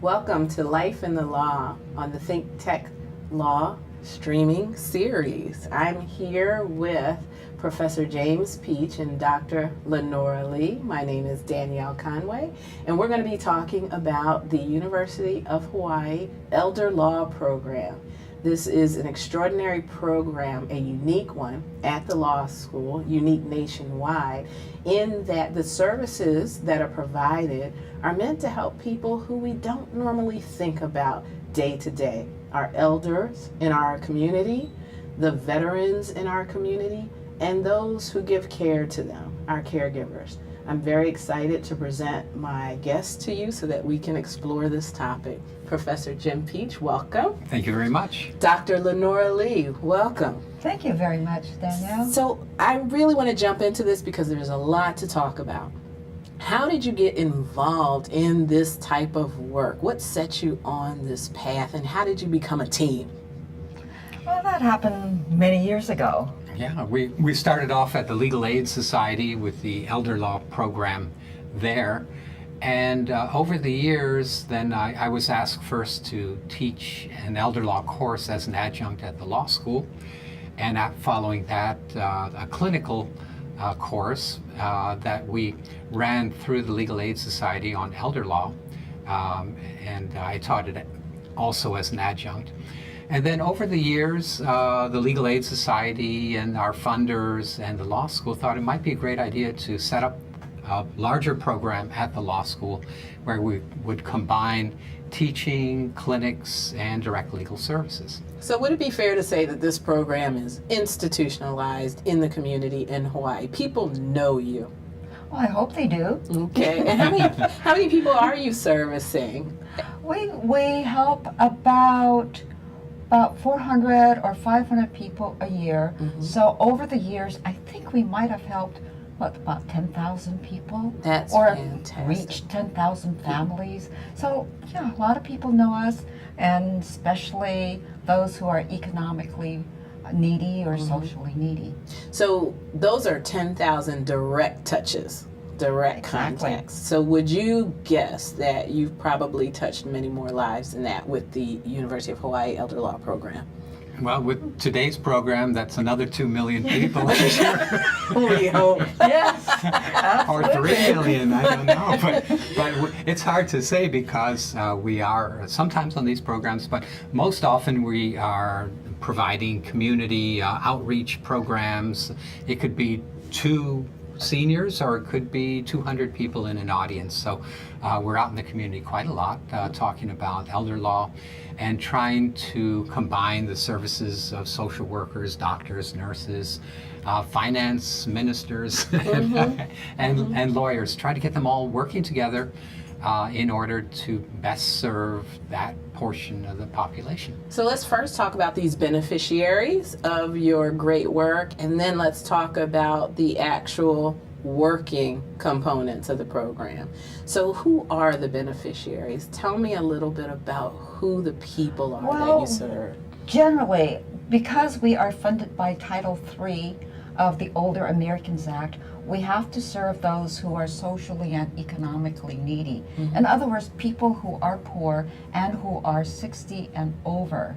Welcome to Life in the Law on the Think Tech Law streaming series. I'm here with Professor James Pietsch and Dr. Lenora Lee. My name is Danielle Conway, and we're going to be talking about the University of Hawaii Elder Law Program. This is an extraordinary program, a unique one at the law school, unique nationwide, in that the services that are provided are meant to help people who we don't normally think about day to day. Our elders in our community, the veterans in our community, and those who give care to them, our caregivers. I'm very excited to present my guest to you so that we can explore this topic. Professor Jim Pietsch, welcome. Thank you very much. Dr. Lenora Lee, welcome. Thank you very much, Danielle. So I really want to jump into this because there's a lot to talk about. How did you get involved in this type of work? What set you on this path, and how did you become a team? Well, that happened many years ago. Yeah, we started off at the Legal Aid Society with the Elder Law program there. And over the years, then I was asked first to teach an elder law course as an adjunct at the law school. And following that, a clinical course that we ran through the Legal Aid Society on elder law. And I taught it also as an adjunct. And then over the years, the Legal Aid Society and our funders and the law school thought it might be a great idea to set up a larger program at the law school where we would combine teaching, clinics, and direct legal services. So would it be fair to say that this program is institutionalized in the community in Hawaii? People know you. Well, I hope they do. Okay. And how many people are you servicing? We help about 400 or 500 people a year. Mm-hmm. So over the years, I think we might have helped, about 10,000 people? That's or fantastic. Reached 10,000 families. So yeah, a lot of people know us, and especially those who are economically needy or socially needy. So those are 10,000 direct touches, direct Exactly. contacts. So would you guess that you've probably touched many more lives than that with the University of Hawaii Elder Law Program? Well, with today's program, that's another 2 million people. We hope. Yes, Or 3 million, I don't know. But it's hard to say because we are sometimes on these programs, but most often we are providing community outreach programs. It could be 2 seniors, or it could be 200 people in an audience. So we're out in the community quite a lot talking about elder law and trying to combine the services of social workers, doctors, nurses, finance ministers, and lawyers. Try to get them all working together in order to best serve that portion of the population. So let's first talk about these beneficiaries of your great work, and then let's talk about the actual working components of the program. So who are the beneficiaries? Tell me a little bit about who the people are that you serve. Generally, because we are funded by Title III of the Older Americans Act, we have to serve those who are socially and economically needy. In other words, people who are poor and who are 60 and over.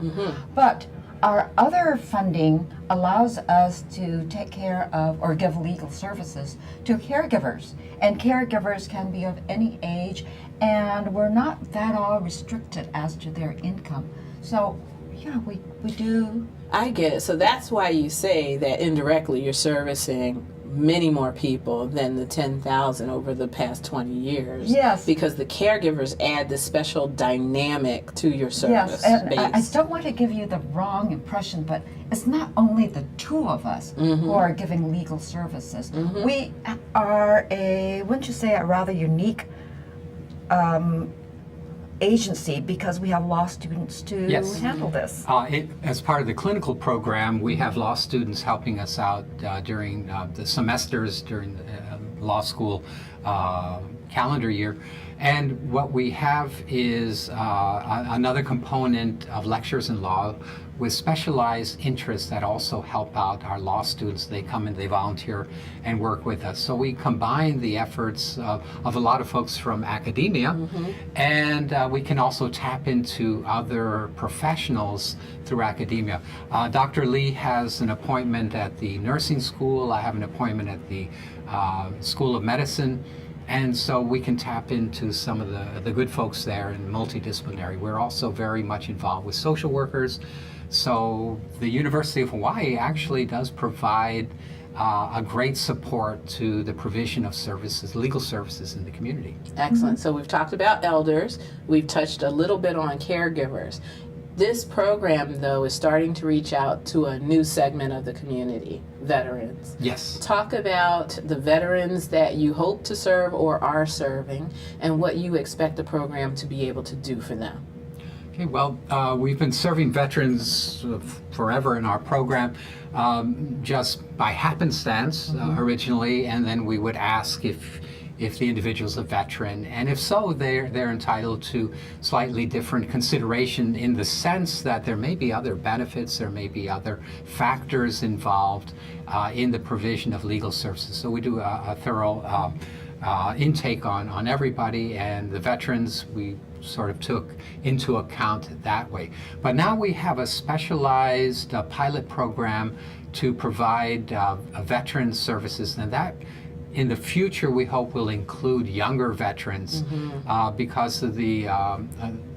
But our other funding allows us to take care of or give legal services to caregivers. And caregivers can be of any age, and we're not that all restricted as to their income. So yeah, we do. I get it. So that's why you say that indirectly you're servicing many more people than the 10,000 over the past 20 years. Yes. Because the caregivers add this special dynamic to your service. Yes, and base. I don't want to give you the wrong impression, but it's not only the 2 of us who are giving legal services. We are wouldn't you say, a rather unique agency because we have law students to Yes. handle this. As part of the clinical program, we have law students helping us out during the semesters during the law school calendar year. And what we have is another component of lectures in law. with specialized interests that also help out our law students. They come and they volunteer and work with us. So we combine the efforts of a lot of folks from academia, and we can also tap into other professionals through academia. Dr. Lee has an appointment at the nursing school. I have an appointment at the School of Medicine. And so we can tap into some of the good folks there in multidisciplinary. We're also very much involved with social workers. So the University of Hawaii actually does provide a great support to the provision of services, legal services in the community. Excellent. So we've talked about elders. We've touched a little bit on caregivers. This program, though, is starting to reach out to a new segment of the community, veterans. Yes. Talk about the veterans that you hope to serve or are serving, and what you expect the program to be able to do for them. Okay, well, we've been serving veterans forever in our program, just by happenstance originally, and then we would ask if the individual's a veteran, and if so, they're entitled to slightly different consideration in the sense that there may be other benefits, there may be other factors involved in the provision of legal services. So we do a thorough intake on everybody, and the veterans we sort of took into account that way. But now we have a specialized pilot program to provide veteran services, and that in the future we hope will include younger veterans because of the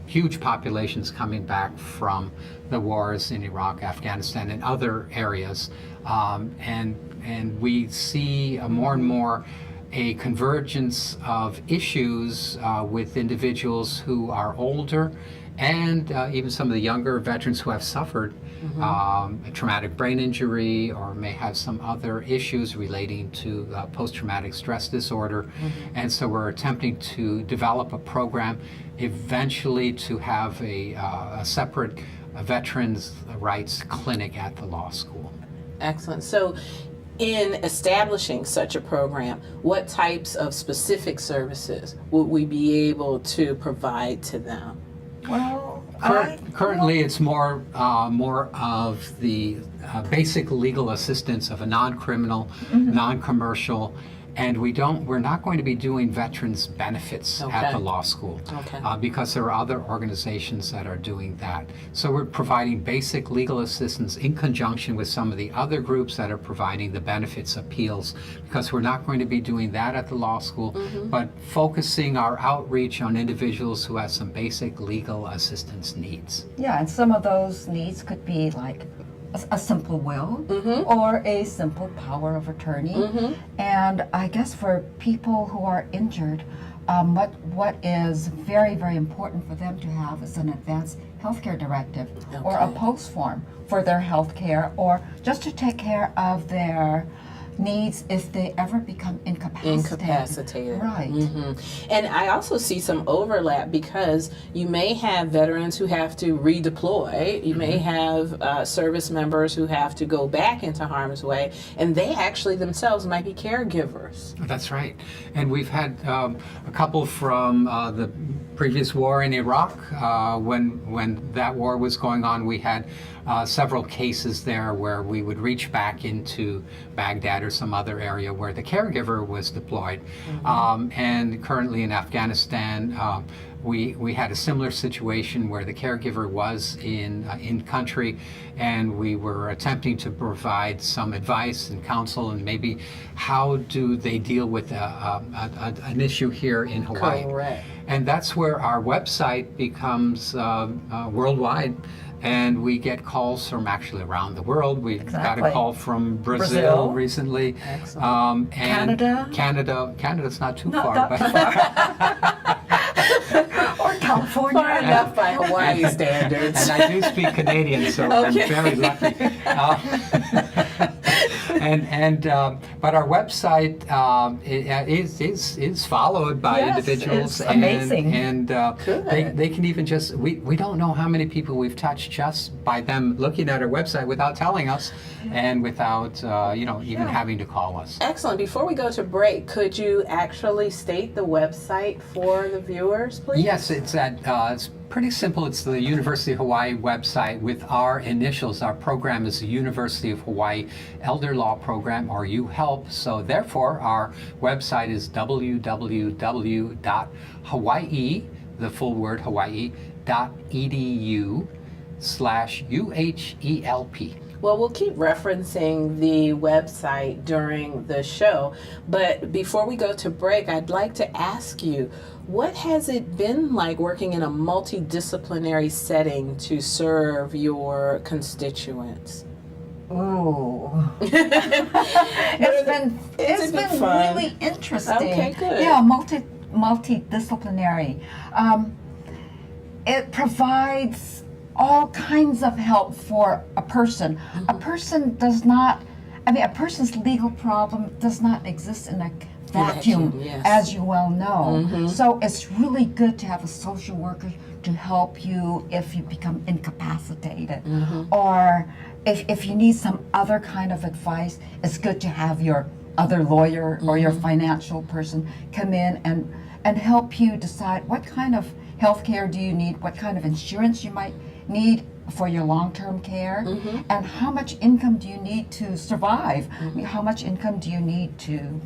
huge populations coming back from the wars in Iraq, Afghanistan, and other areas. And we see more and more a convergence of issues with individuals who are older and even some of the younger veterans who have suffered a traumatic brain injury or may have some other issues relating to post-traumatic stress disorder. And so we're attempting to develop a program eventually to have a separate veterans' rights clinic at the law school. Excellent. So in establishing such a program, what types of specific services would we be able to provide to them? Well, Currently, it's more of the basic legal assistance of a non-criminal, non-commercial, and we're not going to be doing veterans benefits at the law school because there are other organizations that are doing that. So we're providing basic legal assistance in conjunction with some of the other groups that are providing the benefits appeals, because we're not going to be doing that at the law school, but focusing our outreach on individuals who have some basic legal assistance needs. Yeah, and some of those needs could be like a simple will or a simple power of attorney. And I guess for people who are injured, what is very, very important for them to have is an advanced healthcare directive or a post form for their healthcare, or just to take care of their needs if they ever become incapacitated. Right. And I also see some overlap, because you may have veterans who have to redeploy, you may have service members who have to go back into harm's way, and they actually themselves might be caregivers. That's right. And we've had a couple from the previous war in Iraq. When that war was going on, we had several cases there where we would reach back into Baghdad or some other area where the caregiver was deployed. And currently in Afghanistan, we had a similar situation where the caregiver was in country, and we were attempting to provide some advice and counsel, and maybe how do they deal with an issue here in Hawaii. Correct. And that's where our website becomes worldwide. And we get calls from actually around the world. We got a call from Brazil recently. Excellent. And Canada? Canada's not too far. Not but far. Or California. Far enough by Hawaii standards. And I do speak Canadian, so I'm very lucky. But our website is followed by individuals. It's amazing. And they can even just, we don't know how many people we've touched just by them looking at our website without telling us, and without even having to call us. Excellent. Before we go to break, could you actually state the website for the viewers, please? Yes, it's at Pretty simple. It's the University of Hawaii website with our initials. Our program is the University of Hawaii Elder Law Program, or UHELP. So therefore, our website is www.hawaii, the full word hawaii.edu/UHELP. Well, we'll keep referencing the website during the show, but before we go to break, I'd like to ask you, what has it been like working in a multidisciplinary setting to serve your constituents? Ooh. It's been fun? really interesting. Okay, good. Yeah, multidisciplinary. It provides all kinds of help for a person. A person does not, a person's legal problem does not exist in a vacuum, yes. as you well know. So it's really good to have a social worker to help you if you become incapacitated, or if you need some other kind of advice. It's good to have your other lawyer or your financial person come in and help you decide what kind of health care do you need, what kind of insurance you might need for your long-term care, and how much income do you need to survive? How much income do you need to,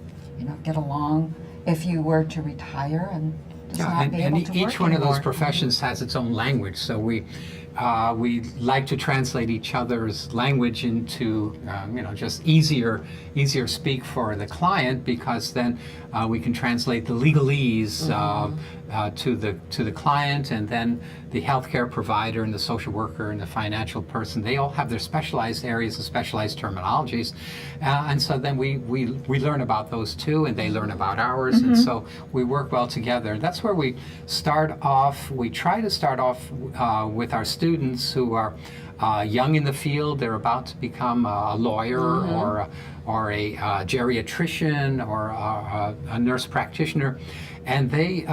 get along if you were to retire and just not be able to each work one of those anymore? professions has its own language. So we like to translate each other's language into just easier speak for the client, because then we can translate the legalese to the client, and then the healthcare provider and the social worker and the financial person, they all have their specialized areas and specialized terminologies, and so then we learn about those too, and they learn about ours, and so we work well together. That's where we start off. We try to start off with our students who are young in the field. They're about to become a lawyer or a geriatrician or a nurse practitioner, and they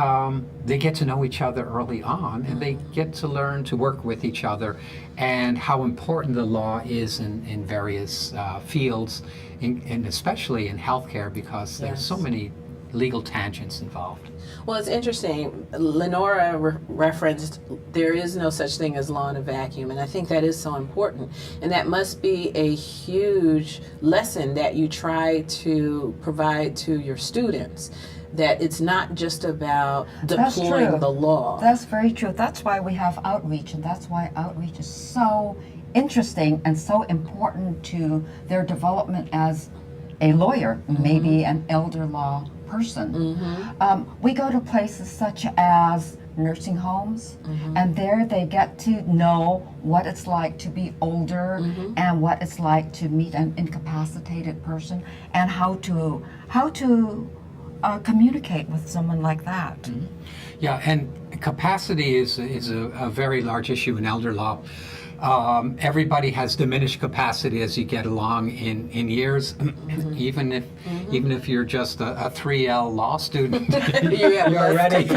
get to know each other early on, and they get to learn to work with each other, and how important the law is in various fields, and especially in healthcare, because there's so many legal tangents involved. Well, it's interesting. Lenora referenced there is no such thing as law in a vacuum, and I think that is so important. And that must be a huge lesson that you try to provide to your students, that it's not just about deploying the law. That's very true. That's why we have outreach, and that's why outreach is so interesting and so important to their development as a lawyer, maybe an elder law person. We go to places such as nursing homes, and there they get to know what it's like to be older, and what it's like to meet an incapacitated person, and how to communicate with someone like that. Yeah, and capacity is a very large issue in elder law. Everybody has diminished capacity as you get along in years. Even if you're just a 3L law student, you're already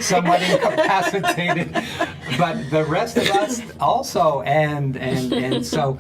somewhat incapacitated. But the rest of us also, and so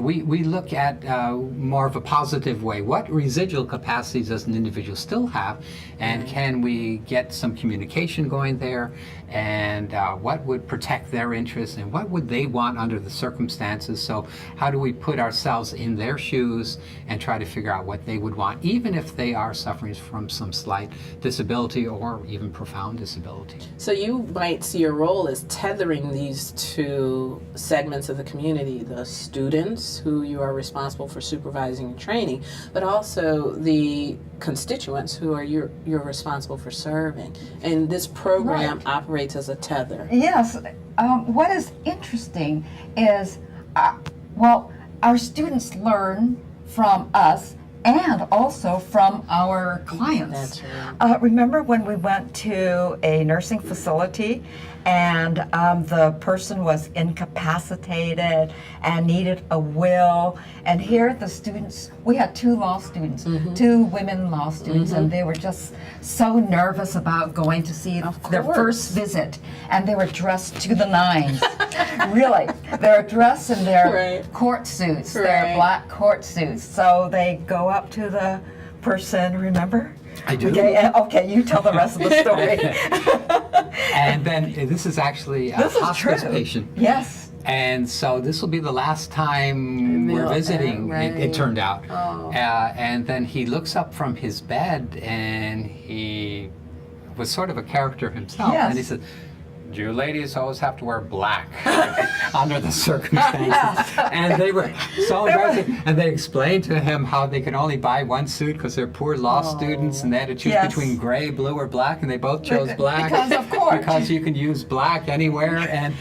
we look at more of a positive way. What residual capacities does an individual still have, and can we get some communication going there? And what would protect their interests, and what would they want under the circumstances? So how do we put ourselves in their shoes and try to figure out what they would want, even if they are suffering from some slight disability or even profound disability? So you might see your role as tethering these two segments of the community, the students who you are responsible for supervising and training, but also the constituents who are you're responsible for serving. And this program operates as a tether. Yes. What is interesting is, our students learn from us and also from our clients. That's right. Remember when we went to a nursing facility and the person was incapacitated and needed a will, and here the students, we had two law students, two women law students, and they were just so nervous about going to see their first visit, and they were dressed to the nines. Really, they were dressed in their court suits, their black court suits. So they go up to the person, remember? I do. Okay, you tell the rest of the story. And then this is actually a This is hospice true. patient. Yes. And so this will be the last time we're visiting, it turned out. Oh. And then he looks up from his bed, and he was sort of a character himself. Yes. And he said, "Do you ladies always have to wear black under the circumstances?" And they were so embarrassed. And they explained to him how they could only buy one suit because they're poor law students, and they had to choose Yes. between gray, blue, or black, and they both chose black. Because of course. Because you can use black anywhere, and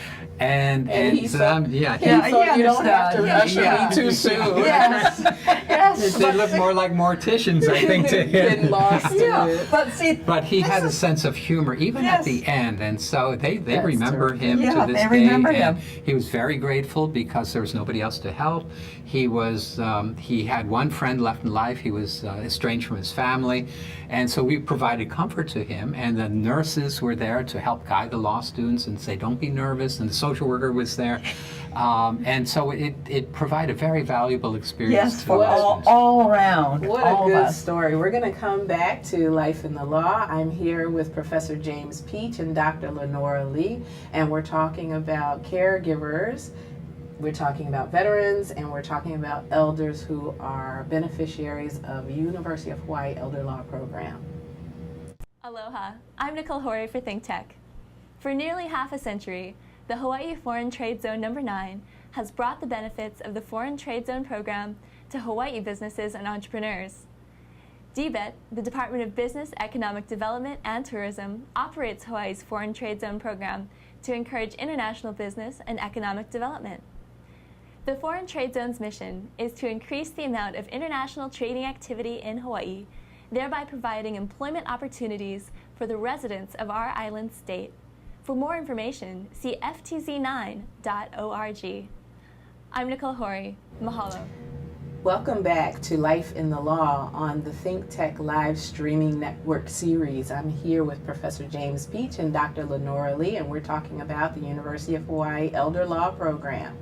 he so said- yeah. So you don't have to rush Yeah. me too soon. Yes. Yes. They look more like morticians, I think, to Getting him. lost in Yeah, it. but see, But he had a sense of humor, even at Yes. the end, and so they That's remember terrific. him Yeah, to this they day. remember and him. he was very grateful because there was nobody else to help. He was he had one friend left in life. He was estranged from his family, and so we provided comfort to him. And the nurses were there to help guide the law students and say, "Don't be nervous." And the social worker was there, and so it provided a very valuable experience yes, to for the students. all around. What all a of good us. story. We're going to come back to Life in the Law. I'm here with Professor James Pietsch and Dr. Lenora Lee, and we're talking about caregivers. We're talking about veterans, and we're talking about elders who are beneficiaries of University of Hawaii Elder Law Program. Aloha, I'm Nicole Horry for ThinkTech. For nearly half a century, the Hawaii Foreign Trade Zone No. 9 has brought the benefits of the Foreign Trade Zone program to Hawaii businesses and entrepreneurs. DBET, the Department of Business, Economic Development and Tourism, operates Hawaii's Foreign Trade Zone program to encourage international business and economic development. The Foreign Trade Zone's mission is to increase the amount of international trading activity in Hawaii, thereby providing employment opportunities for the residents of our island state. For more information, see ftz9.org. I'm Nicole Horry. Mahalo. Welcome back to Life in the Law on the ThinkTech live streaming network series. I'm here with Professor James Pietsch and Dr. Lenora Lee, and we're talking about the University of Hawaii Elder Law Program.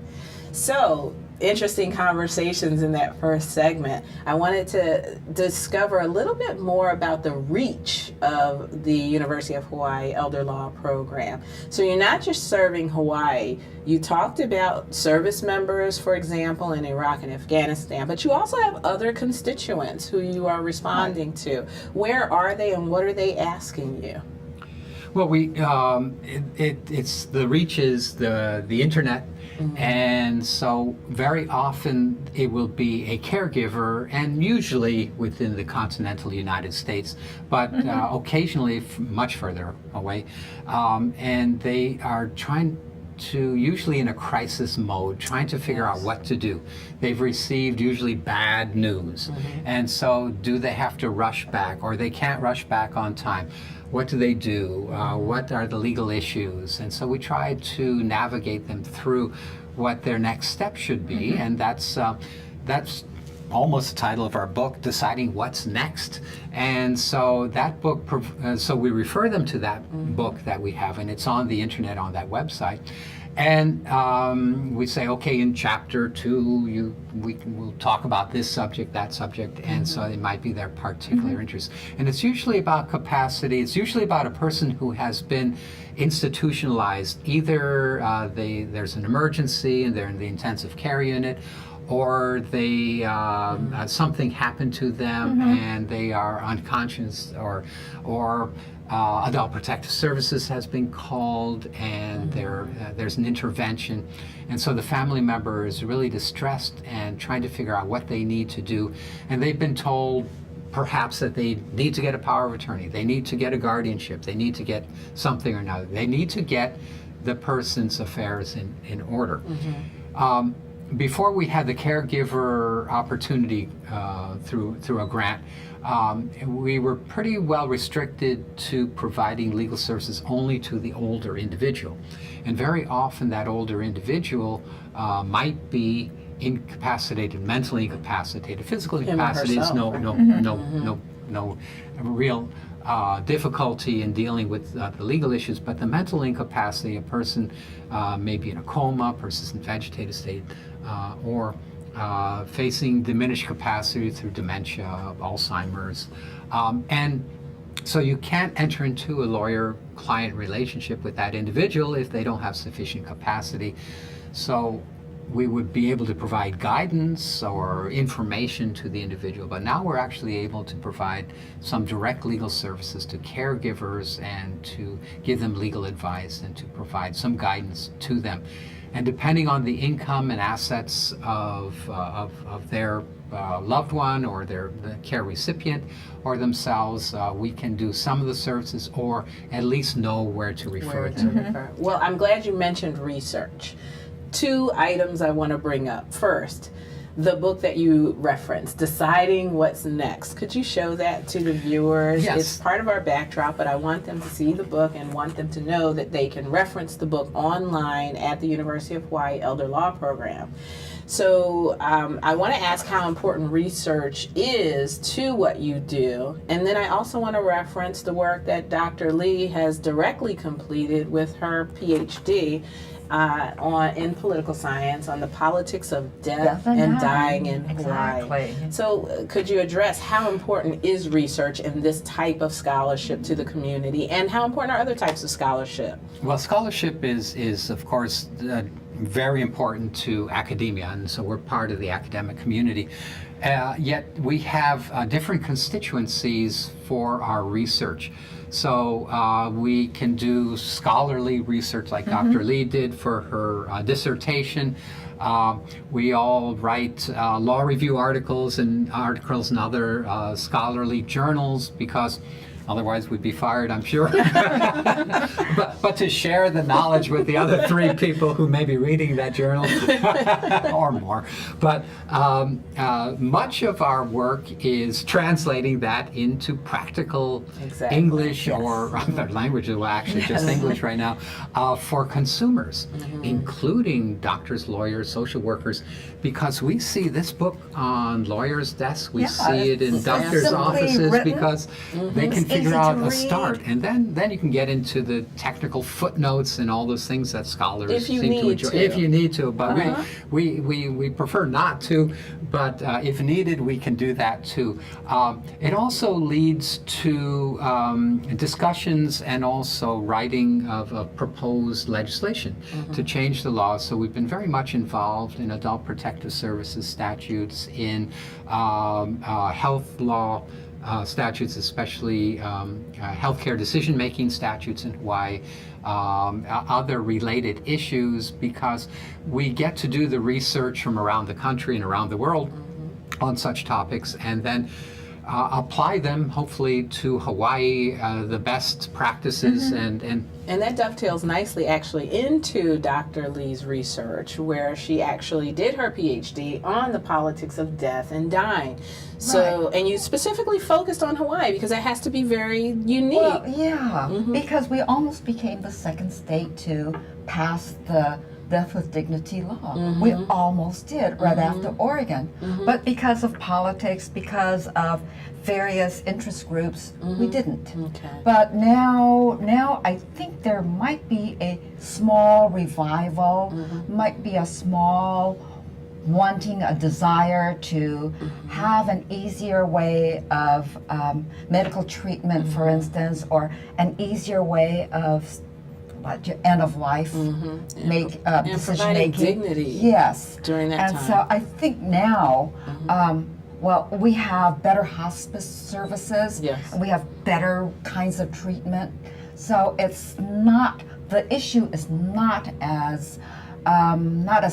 So, interesting conversations in that first segment. I wanted to discover a little bit more about the reach of the University of Hawaii Elder Law Program. So you're not just serving Hawaii. You talked about service members, for example, in Iraq and Afghanistan, but you also have other constituents who you are responding to. Where are they and what are they asking you? Well, it's the reach is the internet, and so very often it will be a caregiver, and usually within the continental United States, but occasionally much further away, and they are trying to, usually in a crisis mode, trying to figure out what to do. They've received usually bad news, and so do they have to rush back, or they can't rush back on time? What do they do? What are the legal issues? And so we try to navigate them through what their next step should be, and that's almost the title of our book, Deciding What's Next. And so that book, so we refer them to that book that we have, and it's on the internet on that website. And we say, okay, in chapter 2, we'll talk about this subject, that subject, and so it might be their particular interest. And it's usually about capacity. It's usually about a person who has been institutionalized. Either there's an emergency and they're in the intensive care unit, or they something happened to them and they are unconscious, or Adult Protective Services has been called, and there's an intervention, and so the family member is really distressed and trying to figure out what they need to do, and they've been told perhaps that they need to get a power of attorney, they need to get a guardianship, they need to get something or another, they need to get the person's affairs in order. Before we had the caregiver opportunity through a grant, we were pretty well restricted to providing legal services only to the older individual. And very often that older individual might be incapacitated, mentally incapacitated. Physical incapacity is no real difficulty in dealing with the legal issues, but the mental incapacity, a person may be in a coma, persistent vegetative state, or facing diminished capacity through dementia, Alzheimer's. And so you can't enter into a lawyer-client relationship with that individual if they don't have sufficient capacity. So we would be able to provide guidance or information to the individual, but now we're actually able to provide some direct legal services to caregivers and to give them legal advice and to provide some guidance to them. And depending on the income and assets of their loved one or the care recipient or themselves, we can do some of the services or at least know where to refer them. Well, I'm glad you mentioned research. 2 items I want to bring up. First, the book that you referenced, Deciding What's Next. Could you show that to the viewers? Yes. It's part of our backdrop, but I want them to see the book and want them to know that they can reference the book online at the University of Hawaii Elder Law Program. So I want to ask how important research is to what you do. And then I also want to reference the work that Dr. Lee has directly completed with her PhD in political science on the politics of death and dying in Hawaii. Exactly. So could you address how important is research in this type of scholarship to the community, and how important are other types of scholarship? Well, scholarship is of course very important to academia, and so we're part of the academic community. Yet we have different constituencies for our research. So we can do scholarly research like Dr. Lee did for her dissertation. We all write law review articles and other scholarly journals because otherwise we'd be fired, I'm sure. but to share the knowledge with the other 3 people who may be reading that journal or more. But much of our work is translating that into practical English or other languages, well actually just English right now, for consumers, including doctors, lawyers, social workers, because we see this book on lawyers' desks, we see it in doctors' offices because they can figure out a start, and then you can get into the technical footnotes and all those things that scholars seem to enjoy. If you need to, but we prefer not to, but if needed, we can do that too. It also leads to discussions and also writing of proposed legislation to change the law. So we've been very much involved in adult protective services statutes, in health law statutes, especially healthcare decision-making statutes in Hawaii, other related issues, because we get to do the research from around the country and around the world on such topics, and then apply them hopefully to Hawaii, the best practices, and that dovetails nicely actually into Dr. Lee's research, where she actually did her PhD on the politics of death and dying. So, and you specifically focused on Hawaii because it has to be very unique. Well, yeah, because we almost became the second state to pass the Death with Dignity law. We almost did right after Oregon. But because of politics, because of various interest groups, we didn't. But now I think there might be a small revival, might be a small wanting, a desire to have an easier way of medical treatment, for instance, or an easier way of end of life, make decision making. Dignity. Yes. During that time. And so I think now, well, we have better hospice services. Yes. We have better kinds of treatment. So it's not, the issue is not as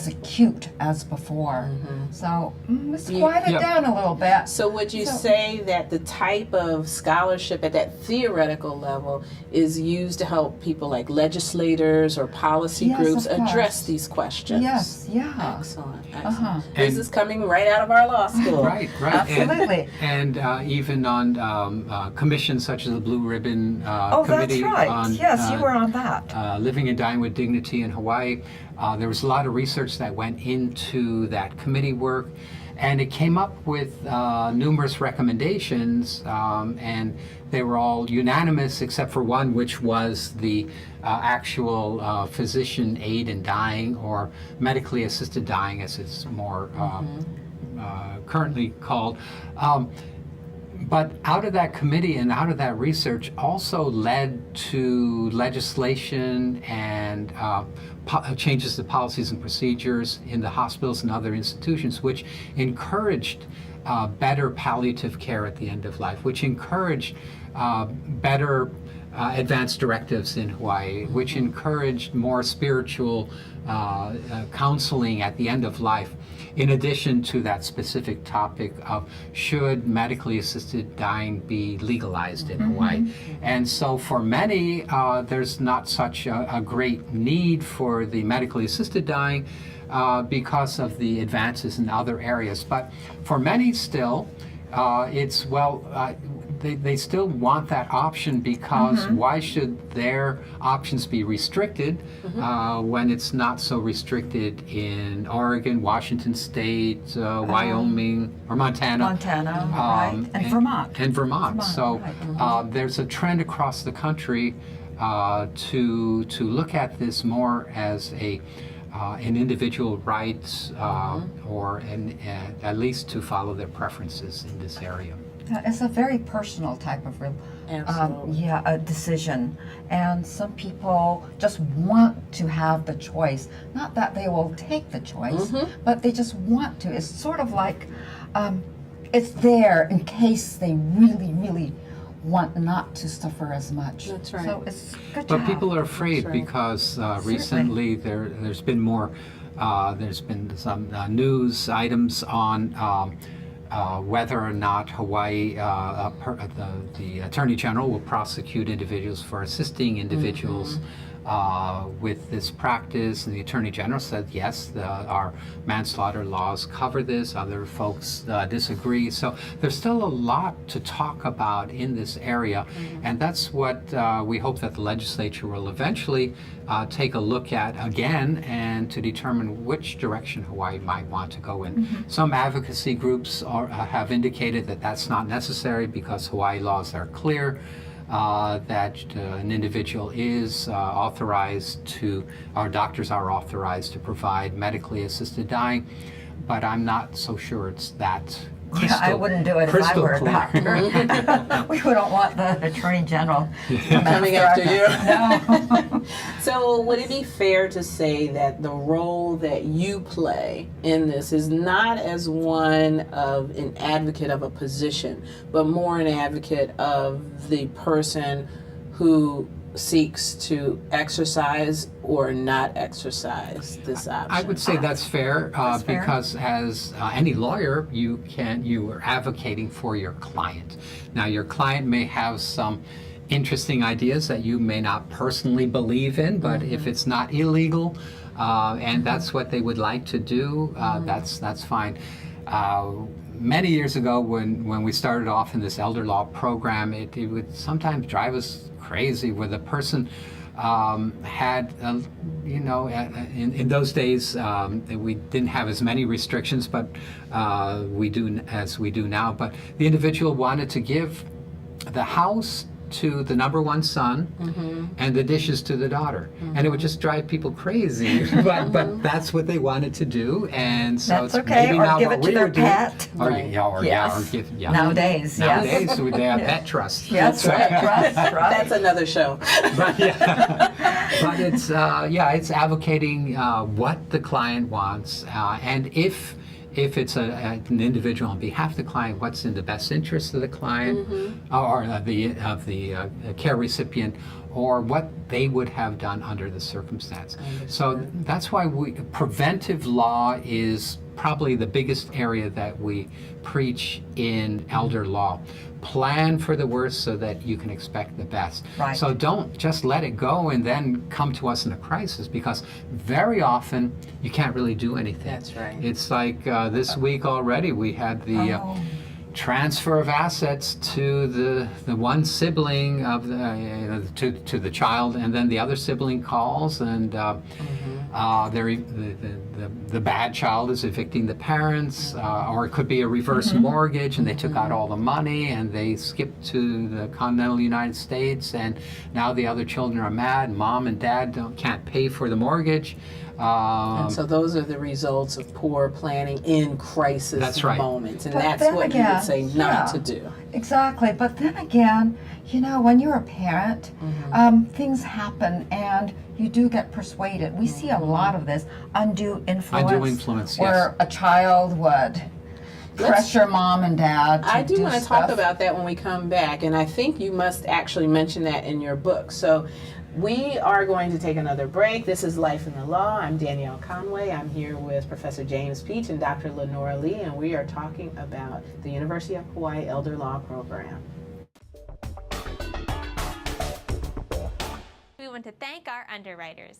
acute as before. So let's quiet it down a little bit. So would you say that the type of scholarship at that theoretical level is used to help people like legislators or policy groups address these questions? Yes, yeah. Excellent. This is coming right out of our law school. Right. Absolutely. And even on commissions such as the Blue Ribbon Committee. That's right. On, yes, you were on that. Living and Dying with Dignity in Hawaii. There was a lot of research that went into that committee work, And it came up with numerous recommendations, and they were all unanimous except for one, which was the actual physician aid in dying, or medically assisted dying as it's more currently called. But out of that committee and out of that research also led to legislation and changes to policies and procedures in the hospitals and other institutions, which encouraged better palliative care at the end of life, which encouraged better advanced directives in Hawaii, which encouraged more spiritual counseling at the end of life, in addition to that specific topic of should medically assisted dying be legalized in Hawaii. And so for many, there's not such a great need for the medically assisted dying because of the advances in other areas. But for many still, it's, they still want that option, because why should their options be restricted when it's not so restricted in Oregon, Washington State, Wyoming, or Montana? Right, and Vermont. And Vermont. So right. there's a trend across the country to look at this more as an individual right, or at least to follow their preferences in this area. It's a very personal type of a decision, and some people just want to have the choice. Not that they will take the choice, but they just want to. It's sort of like it's there in case they really, really want not to suffer as much. That's right. So it's good to But have. people are afraid That's right. because recently there's been more, there's been some news items on whether or not Hawaii, the Attorney General will prosecute individuals for assisting individuals with this practice, and the Attorney General said yes, our manslaughter laws cover this. Other folks disagree. So there's still a lot to talk about in this area, and that's what we hope that the legislature will eventually take a look at again, and to determine which direction Hawaii might want to go in. Some advocacy groups have indicated that that's not necessary because Hawaii laws are clear. That an individual is authorized to, or doctors are authorized to provide medically assisted dying, but I'm not so sure it's that crystal, I wouldn't do it if I were a clear. doctor. We don't want the Attorney General Coming after you. No. So would it be fair to say that the role that you play in this is not as one of an advocate of a position, but more an advocate of the person who seeks to exercise or not exercise this option? I would say that's fair, That's fair. because as any lawyer, you are advocating for your client. Now, your client may have some interesting ideas that you may not personally believe in, but if it's not illegal and that's what they would like to do, that's fine. Many years ago, when we started off in this elder law program, it would sometimes drive us crazy where the person had, in those days, we didn't have as many restrictions, but we do now. But the individual wanted to give the house to the number one son and the dishes to the daughter, and it would just drive people crazy. but that's what they wanted to do, and so That's it's okay, maybe or not give what it to we their were doing. pet. Or, Right. Yes. Nowadays, yes. Nowadays, so they have pet trust. Yes, right, right, right. That's another show. But it's it's advocating what the client wants, and if it's an individual on behalf of the client, what's in the best interest of the client or of the care recipient, or what they would have done under the circumstance. So that's why preventive law is probably the biggest area that we preach in elder law. Plan for the worst so that you can expect the best. Right. So don't just let it go and then come to us in a crisis, because very often you can't really do anything. That's right. It's like this week already we had the transfer of assets to the one sibling of to the child, and then the other sibling calls, and the bad child is evicting the parents, or it could be a reverse mortgage, and they took out all the money and they skipped to the continental United States, and now the other children are mad. Mom and dad can't pay for the mortgage. And so those are the results of poor planning in crisis moments, and but that's what you would say not to do. Exactly, but then again, when you're a parent, things happen and you do get persuaded. We see a lot of this undue influence, where a child would pressure mom and dad to I do want to stuff. talk about that when we come back, and I think you must actually mention that in your book. So we are going to take another break. This is Life in the Law. I'm Danielle Conway. I'm here with Professor James Pietsch and Dr. Lenora Lee, and we are talking about the University of Hawaii Elder Law Program. We want to thank our underwriters.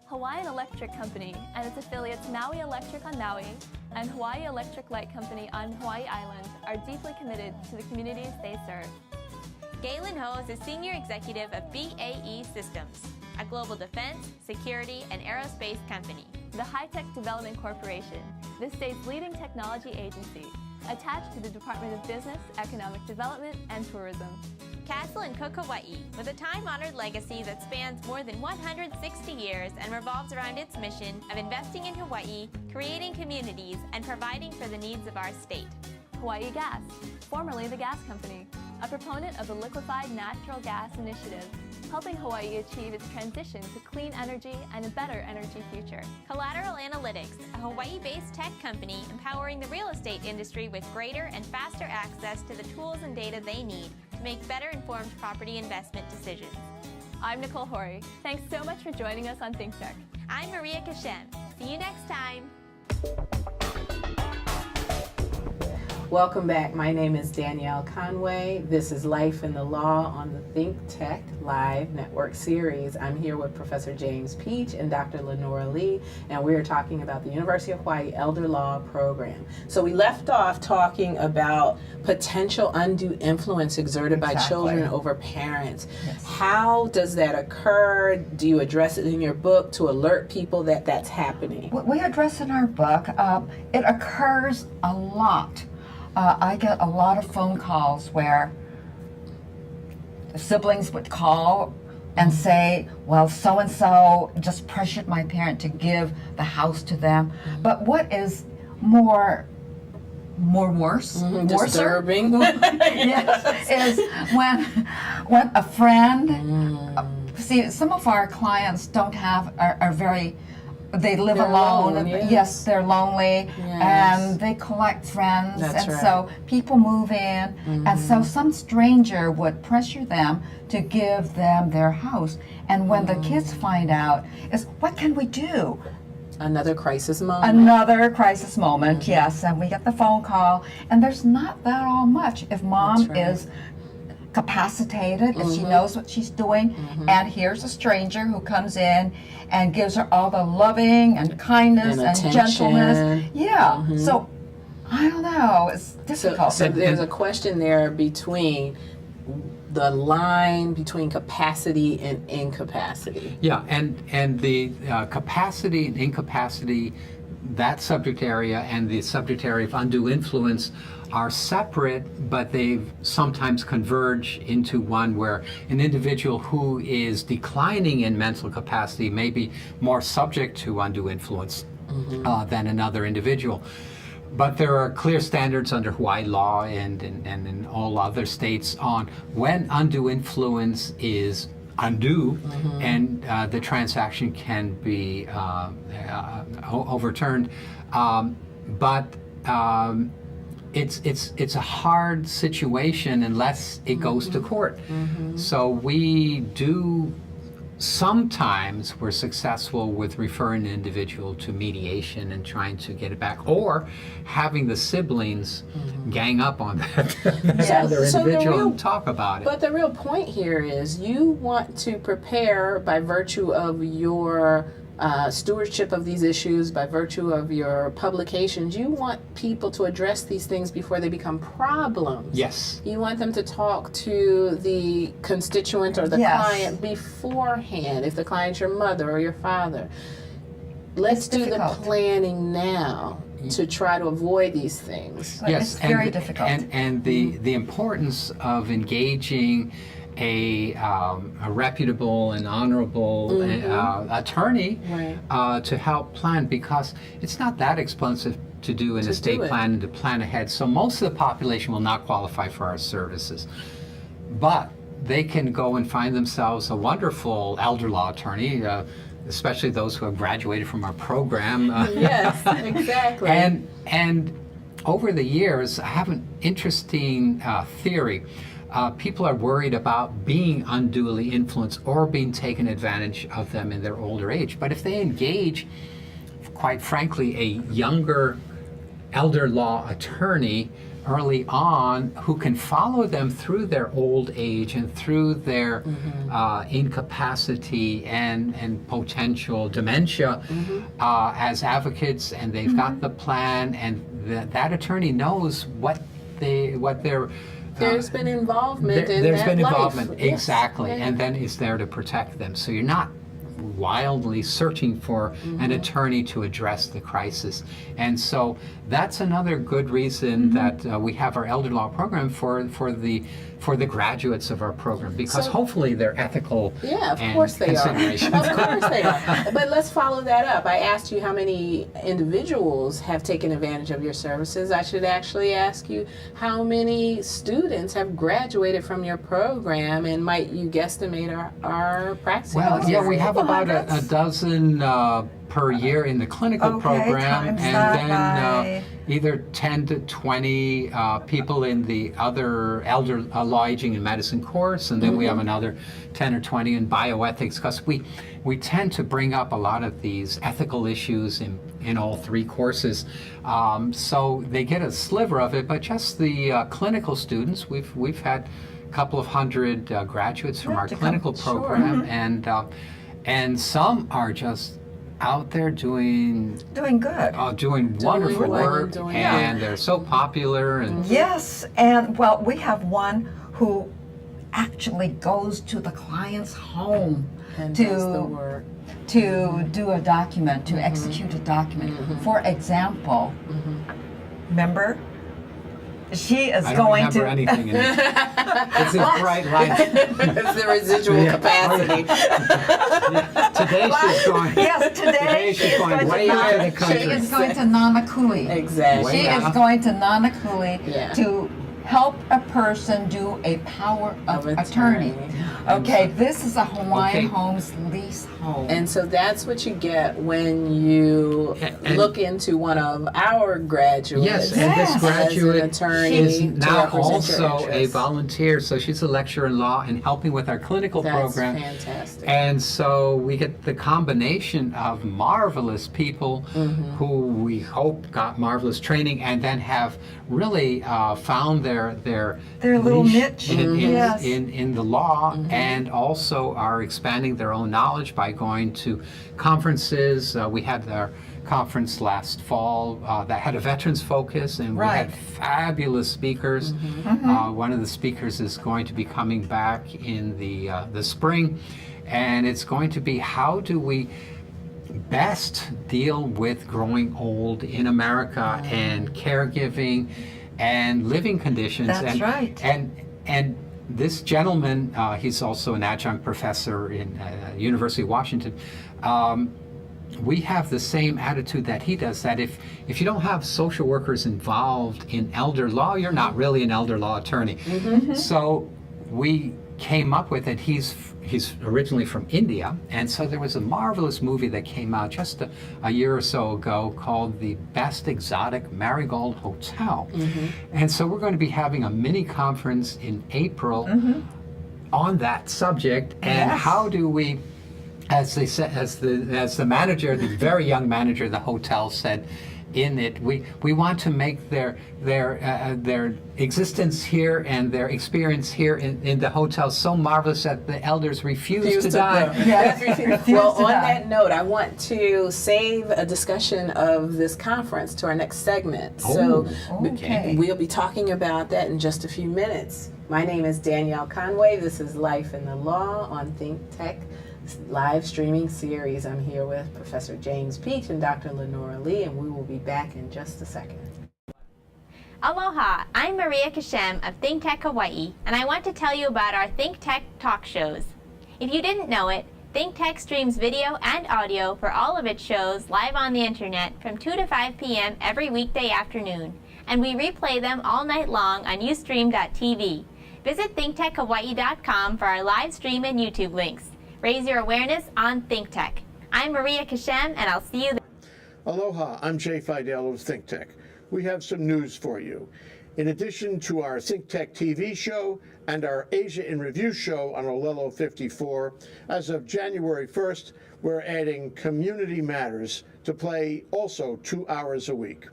Hawaiian Electric Company and its affiliates Maui Electric on Maui and Hawaii Electric Light Company on Hawaii Island are deeply committed to the communities they serve. Galen Ho is a senior executive of BAE Systems, a global defense, security, and aerospace company. The High-Tech Development Corporation, the state's leading technology agency, attached to the Department of Business, Economic Development, and Tourism. Castle and Cook Hawaii, with a time-honored legacy that spans more than 160 years and revolves around its mission of investing in Hawaii, creating communities, and providing for the needs of our state. Hawaii Gas, formerly the Gas Company, a proponent of the Liquefied Natural Gas Initiative, helping Hawaii achieve its transition to clean energy and a better energy future. Collateral Analytics, a Hawaii-based tech company empowering the real estate industry with greater and faster access to the tools and data they need to make better informed property investment decisions. I'm Nicole Horry. Thanks so much for joining us on Think Tech. I'm Maria Kashem. See you next time. Welcome back. My name is Danielle Conway. This is Life in the Law on the Think Tech Live Network series. I'm here with Professor James Pietsch and Dr. Lenora Lee, and we are talking about the University of Hawaii Elder Law Program. So we left off talking about potential undue influence exerted by children over parents. Yes. How does that occur? Do you address it in your book to alert people that that's happening? We address in our book, it occurs a lot. I get a lot of phone calls where siblings would call and say, well, so-and-so just pressured my parent to give the house to them. But what is more worse, Disturbing. yes, is when a friend, see, some of our clients are very, they live They're alone. alone, Yes, they're lonely, Yes. and they collect friends, That's and right. so people move in, and so some stranger would pressure them to give them their house. And when the kids find out, is what can we do? Another crisis moment. Another crisis moment, yes, and we get the phone call, and there's not that all much. If mom That's right. is capacitated, if she knows what she's doing, and here's a stranger who comes in and gives her all the loving and kindness and attention. gentleness. Yeah, so I don't know, it's difficult. So there's a question there between the line between capacity and incapacity. Yeah, and the capacity and incapacity, that subject area and the subject area of undue influence are separate, but they sometimes converge into one where an individual who is declining in mental capacity may be more subject to undue influence than another individual. But there are clear standards under Hawaii law and in all other states on when undue influence is undue and the transaction can be overturned. It's a hard situation unless it goes to court. So we do, sometimes we're successful with referring an individual to mediation and trying to get it back, or having the siblings gang up on that other So the individual real- and talk about it. But the real point here is you want to prepare by virtue of your stewardship of these issues by virtue of your publications, you want people to address these things before they become problems. Yes. You want them to talk to the constituent or the client beforehand, if the client's your mother or your father. Let's do the planning now to try to avoid these things. But it's very difficult. And the importance of engaging a reputable and honorable attorney to help plan, because it's not that expensive to do an estate plan and to plan ahead. So most of the population will not qualify for our services, but they can go and find themselves a wonderful elder law attorney, especially those who have graduated from our program. Yes, exactly. And over the years, I have an interesting theory. People are worried about being unduly influenced or being taken advantage of them in their older age. But if they engage, quite frankly, a younger elder law attorney early on who can follow them through their old age and through their incapacity and potential dementia as advocates, and they've got the plan, and that attorney knows what their there's been involvement in there's that been life. involvement, exactly, Yes. and then is there to protect them. So you're not wildly searching for an attorney to address the crisis. And so that's another good reason that we have our elder law program for the graduates of our program, because hopefully they're ethical. Yeah, of course they are. Of course they are. But let's follow that up. I asked you how many individuals have taken advantage of your services. I should actually ask you how many students have graduated from your program, and might you guesstimate our practice? Well, yeah, we have about a dozen per year in the clinical program, and then either 10 to 20 people in the other elder law, aging, and medicine course, and then we have another 10 or 20 in bioethics, because we tend to bring up a lot of these ethical issues in all three courses. So they get a sliver of it, but just the clinical students, we've had a couple of hundred graduates from our clinical program, and some are just out there doing good. Doing wonderful work, and they're so popular. And Yes, and well, we have one who actually goes to the client's home and does the work. to do a document, to execute a document. For example, remember? She is I don't going remember to anything in it. It's a bright light. It's the residual capacity. Today she's going. Yes, today she is going going way to out of the She country. is going to Nanakuli. Exactly. She is going to Nanakuli to help a person do a power of attorney. Okay, this is a Hawaiian Homes lease home. And so that's what you get when you look into one of our graduates. Yes, and this graduate as an attorney is to now represent your also a interests. volunteer, so she's a lecturer in law and helping with our clinical program. That's fantastic. And so we get the combination of marvelous people who we hope got marvelous training and then have really found their little niche in the law, and also are expanding their own knowledge by going to conferences. We had our conference last fall that had a veterans focus, and we had fabulous speakers. One of the speakers is going to be coming back in the spring, and it's going to be how do we best deal with growing old in America and caregiving and living conditions. That's right. And this gentleman, he's also an adjunct professor in University of Washington. We have the same attitude that he does, that if you don't have social workers involved in elder law, you're not really an elder law attorney. So we came up with it. He's originally from India, and so there was a marvelous movie that came out just a year or so ago called The Best Exotic Marigold Hotel. And so we're going to be having a mini conference in April on that subject, and how do we, as they said, as the manager, the very young manager of the hotel said, in it. We want to make their existence here and their experience here in the hotel so marvelous that the elders refuse to die. Yes. Well, on that note, I want to save a discussion of this conference to our next segment. So okay. we'll be talking about that in just a few minutes. My name is Danielle Conway. This is Life in the Law on Think Tech live streaming series. I'm here with Professor James Pietsch and Dr. Lenora Lee, and we will be back in just a second. Aloha, I'm Maria Kashem of Think Tech Hawaii, and I want to tell you about our Think Tech talk shows. If you didn't know it, Think Tech streams video and audio for all of its shows live on the internet from 2 to 5 p.m. every weekday afternoon, and we replay them all night long on ustream.tv. Visit thinktechhawaii.com for our live stream and YouTube links. Raise your awareness on Think Tech. I'm Maria Kashem, and I'll see you there. Aloha, I'm Jay Fidel of Think Tech. We have some news for you. In addition to our Think Tech TV show and our Asia in Review show on Olelo 54, as of January 1st, we're adding Community Matters to play also 2 hours a week.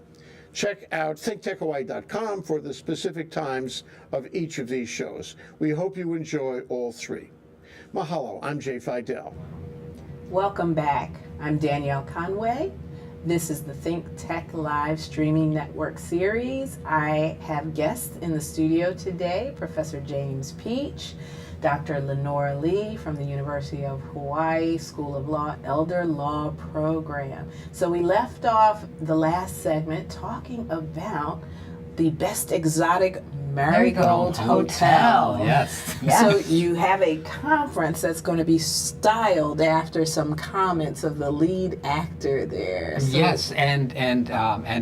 Check out thinktechhawaii.com for the specific times of each of these shows. We hope you enjoy all three. Mahalo, I'm Jay Fidel. Welcome back. I'm Danielle Conway. This is the Think Tech live streaming network series. I have guests in the studio today, Professor James Pietsch, Dr. Lenora Lee from the University of Hawaii School of Law Elder Law Program. So we left off the last segment talking about the best Exotic Marigold Hotel. Yes. So you have a conference that's going to be styled after some comments of the lead actor there. So Yes, and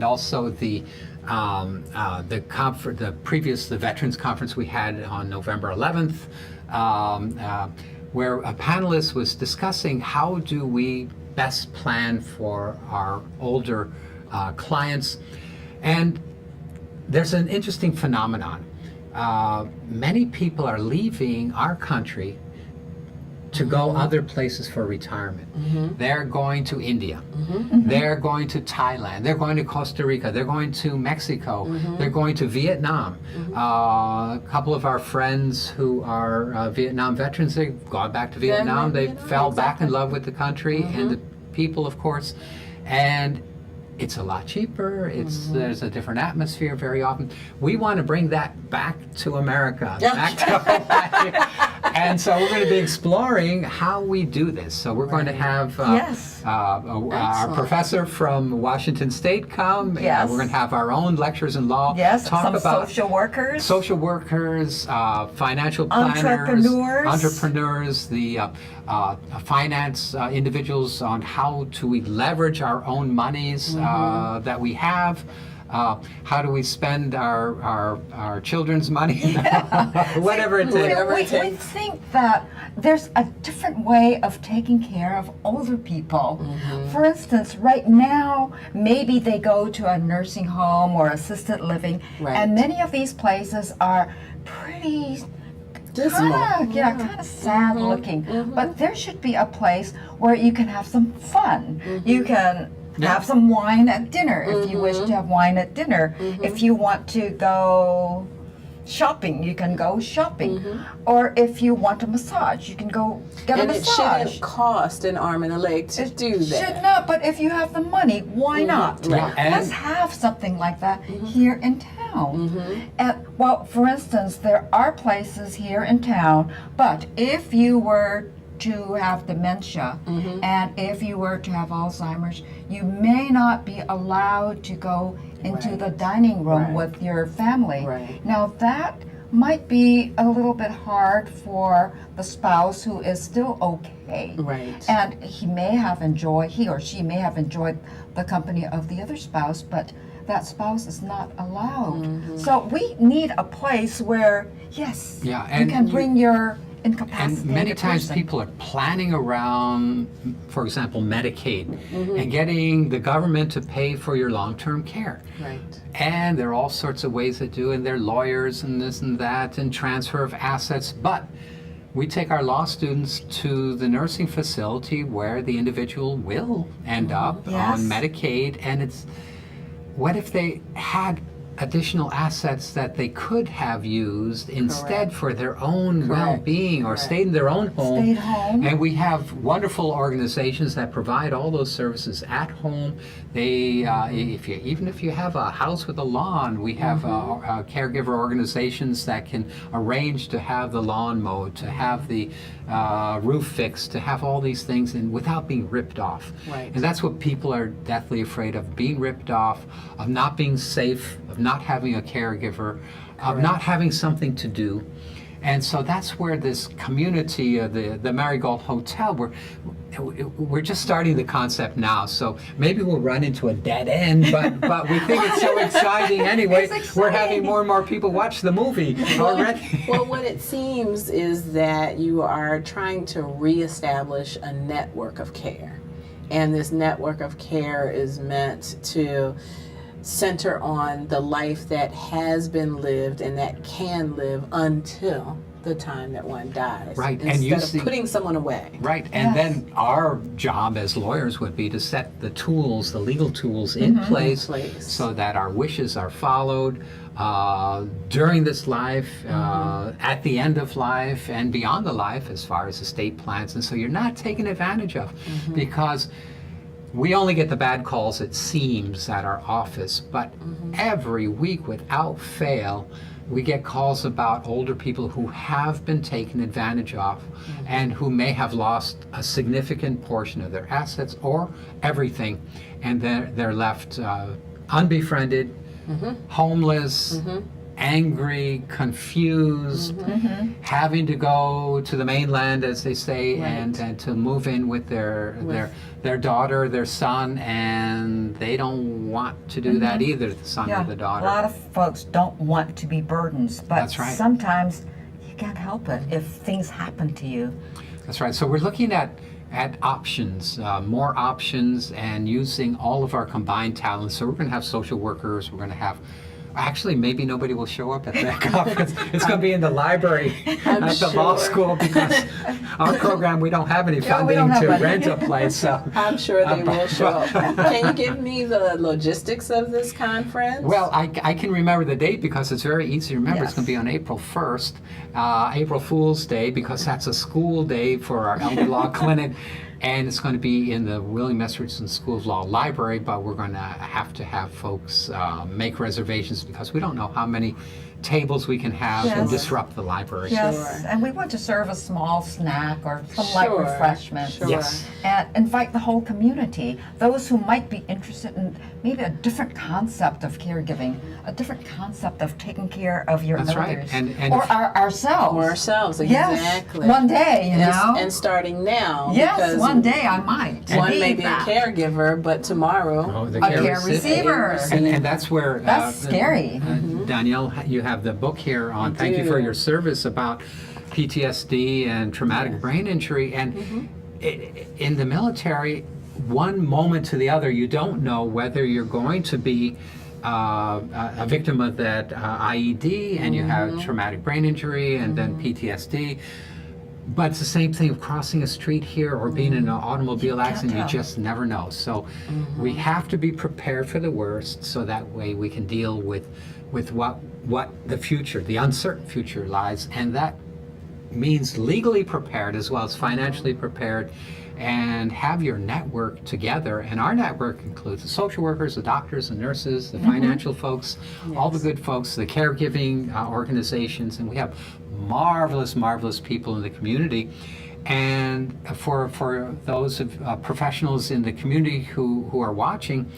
also the Veterans Conference we had on November 11th, where a panelist was discussing how do we best plan for our older clients. And there's an interesting phenomenon. Many people are leaving our country to go other places for retirement. They're going to India. They're going to Thailand. They're going to Costa Rica. They're going to Mexico. They're going to Vietnam. A couple of our friends who are Vietnam veterans, they've gone back to Vietnam. They fell back in love with the country and the people, of course. And it's a lot cheaper. There's a different atmosphere very often. We want to bring that back to America, back to Hawaii. And so we're going to be exploring how we do this. So we're going to have our professor from Washington State come. Yes. We're going to have our own lectures in law. Yes, talk some about social workers, financial planners, entrepreneurs, the finance individuals on how do we leverage our own monies that we have. How do we spend our children's money? Whatever it takes. We think that there's a different way of taking care of older people. For instance, right now, maybe they go to a nursing home or assisted living, and many of these places are pretty kind of sad looking. But there should be a place where you can have some fun. You can have some wine at dinner if you wish to have wine at dinner. If you want to go shopping, you can go shopping. Or if you want a massage, you can go get a massage. And it shouldn't cost an arm and a leg to do that. Should not, but if you have the money, why not? Let's have something like that here in town. And, well, for instance, there are places here in town, but if you were to have dementia and if you were to have Alzheimer's, you may not be allowed to go into the dining room with your family. Now that might be a little bit hard for the spouse who is still okay. And he or she may have enjoyed the company of the other spouse, but that spouse is not allowed. So we need a place where, you can bring your incapacitated And many times person. people are planning around, for example, Medicaid, and getting the government to pay for your long-term care. And there are all sorts of ways to do it, and there are lawyers and this and that, and transfer of assets. But we take our law students to the nursing facility where the individual will end up on Medicaid, and what if they had additional assets that they could have used instead for their own well-being, or stayed in their own home. Stayed home. And we have wonderful organizations that provide all those services at home. They, even if you have a house with a lawn, we have caregiver organizations that can arrange to have the lawn mowed, to have the roof fixed, to have all these things, and without being ripped off. Right. And that's what people are deathly afraid of: being ripped off, of not being safe, of not having a caregiver, of not having something to do. And so that's where this community, the Marigold Hotel, we're just starting the concept now. So maybe we'll run into a dead end, but we think it's so exciting anyway. We're having more and more people watch the movie already. Well, what it seems is that you are trying to reestablish a network of care. And this network of care is meant to center on the life that has been lived and that can live until the time that one dies. Right, and instead of putting someone away. Right, and then our job as lawyers would be to set the tools, the legal tools in place so that our wishes are followed during this life, at the end of life, and beyond the life as far as estate plans. And so you're not taken advantage of, because we only get the bad calls, it seems, at our office, but every week without fail, we get calls about older people who have been taken advantage of and who may have lost a significant portion of their assets or everything, and they're left unbefriended, homeless, angry, confused, having to go to the mainland, as they say, and to move in with their daughter, their son, and they don't want to do that either, the son or the daughter. A lot of folks don't want to be burdens, but sometimes you can't help it if things happen to you. That's right. So we're looking at options, more options, and using all of our combined talents. So we're going to have social workers, we're going to have actually, maybe nobody will show up at that conference. It's going to be in the library at the law school, because our program, we don't have any funding to rent a place. So I'm sure they will show up. Can you give me the logistics of this conference? Well, I can remember the date because it's very easy to remember. It's going to be on April 1st, April Fool's Day, because that's a school day for our elder law clinic. And it's going to be in the William S. Richardson School of Law library, but we're going to have folks make reservations, because we don't know how many tables we can have and disrupt the library. Yes, and we want to serve a small snack or some light refreshments. Yes. And invite the whole community, those who might be interested in maybe a different concept of caregiving, a different concept of taking care of your elders. Right. And or ourselves. Or ourselves, yes. exactly. One day, you know. And starting now. Yes, one day I might. One may be a caregiver, but tomorrow a care receiver. And that's where that's scary. Danielle, you have the book here on Thank You for Your Service about PTSD and traumatic brain injury. And in the military, one moment to the other, you don't know whether you're going to be a victim of that IED, and you have traumatic brain injury, and then PTSD. But it's the same thing of crossing a street here or being in an automobile accident. You just never know. So we have to be prepared for the worst, so that way we can deal with what the future, the uncertain future lies. And that means legally prepared as well as financially prepared, and have your network together. And our network includes the social workers, the doctors, the nurses, the financial folks, all the good folks, the caregiving organizations, and we have marvelous people in the community. And for those professionals in the community who are watching,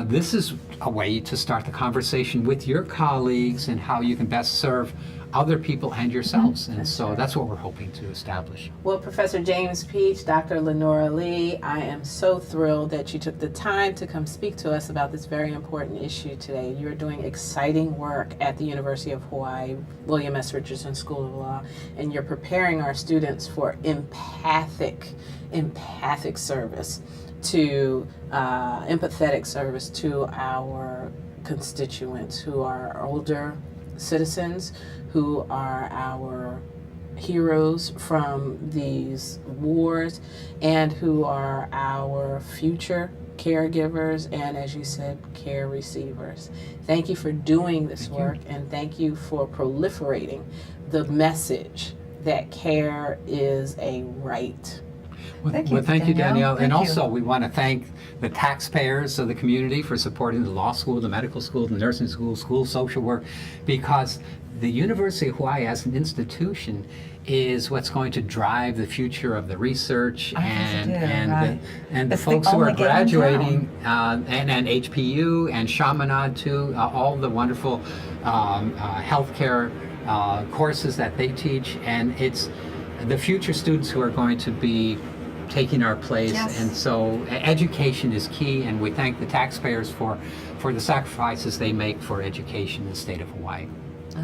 this is a way to start the conversation with your colleagues and how you can best serve other people and yourselves. And so that's what we're hoping to establish. Well, Professor James Pietsch, Dr. Lenora Lee, I am so thrilled that you took the time to come speak to us about this very important issue today. You're doing exciting work at the University of Hawaii, William S. Richardson School of Law, and you're preparing our students for empathic service to empathetic service to our constituents who are older citizens, who are our heroes from these wars, and who are our future caregivers, and as you said, care receivers. Thank you for doing this work, and thank you for proliferating the message that care is a right. Thank you, Well, thank you, Danielle. Thank And you. also, we want to thank the taxpayers of the community for supporting the law school, the medical school, the nursing school, school social work, because the University of Hawaii as an institution is what's going to drive the future of the research and the It's the folks who are only game in graduating, and HPU and Chaminade too, all the wonderful healthcare courses that they teach, and it's the future students who are going to be taking our place. Yes. And so education is key, and we thank the taxpayers for the sacrifices they make for education in the state of Hawaii.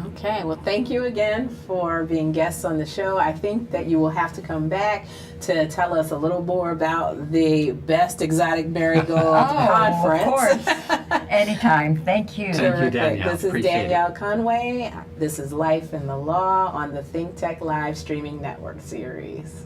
Okay, well, thank you again for being guests on the show. I think that you will have to come back to tell us a little more about the best Exotic Marigold Conference. Of course. Anytime. Thank you. Thank you, Terrific. Danielle. This is Appreciate it. Danielle Conway. This is Life in the Law on the Think Tech Live Streaming Network series.